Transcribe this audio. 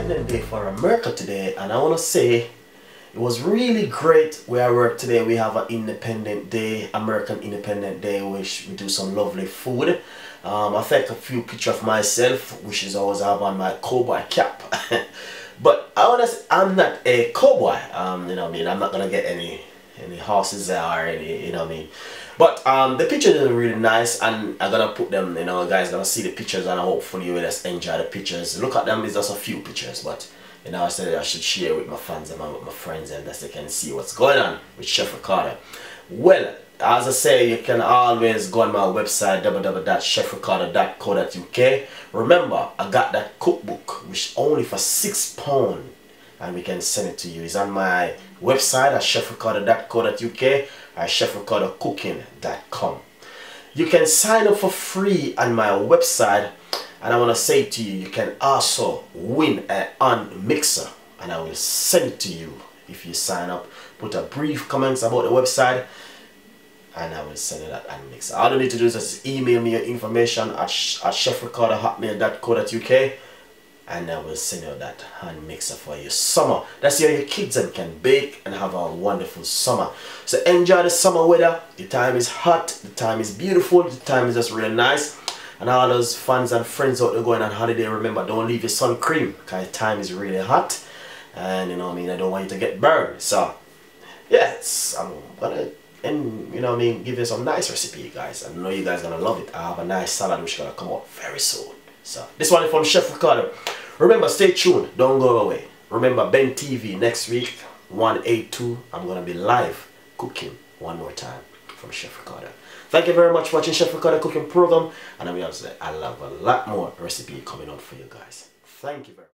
Independent Day for America today, and I want to say it was really great where I work today. We have an Independent Day, American Independent Day, which we do some lovely food. I take a few pictures of myself, which is always have on my cowboy cap. But I want to say I'm not a cowboy. You know what I mean? I'm not gonna get any horses or any, you know what I mean. But the pictures are really nice, and I'm gonna put them, you know, guys gonna see the pictures, and hopefully you will just enjoy the pictures. Look at them, it's just a few pictures, but you know, I said I should share with my fans and with my friends, and that they can see what's going on with Chef Ricardo. Well, as I say, you can always go on my website www.chefricardo.co.uk. Remember, I got that cookbook which only for £6, and we can send it to you. It's on my website at chefricardo.co.uk or chefricardocooking.com. You can sign up for free on my website, and I want to say to you, you can also win an on mixer, and I will send it to you if you sign up. Put a brief comments about the website, and I will send you that hand mixer. All you need to do is just email me your information at chefricardo@hotmail.co.uk, and I will send you that hand mixer for your summer. That's how your kids can bake and have a wonderful summer. So enjoy the summer weather. The time is hot, the time is beautiful, the time is just really nice. And all those fans and friends out there going on holiday, remember, don't leave your sun cream, because the time is really hot, and you know what I mean, I don't want you to get burned. So yes, I'm gonna, and you know what I mean, give you some nice recipe, guys. I know you guys gonna love it. I have a nice salad which is gonna come out very soon. So this one is from Chef Ricardo. Remember, stay tuned, don't go away. Remember, Ben TV next week 182. I'm gonna be live cooking one more time from Chef Ricardo. Thank you very much for watching Chef Ricardo cooking program, and I will say I'll have a lot more recipe coming out for you guys. Thank you very much.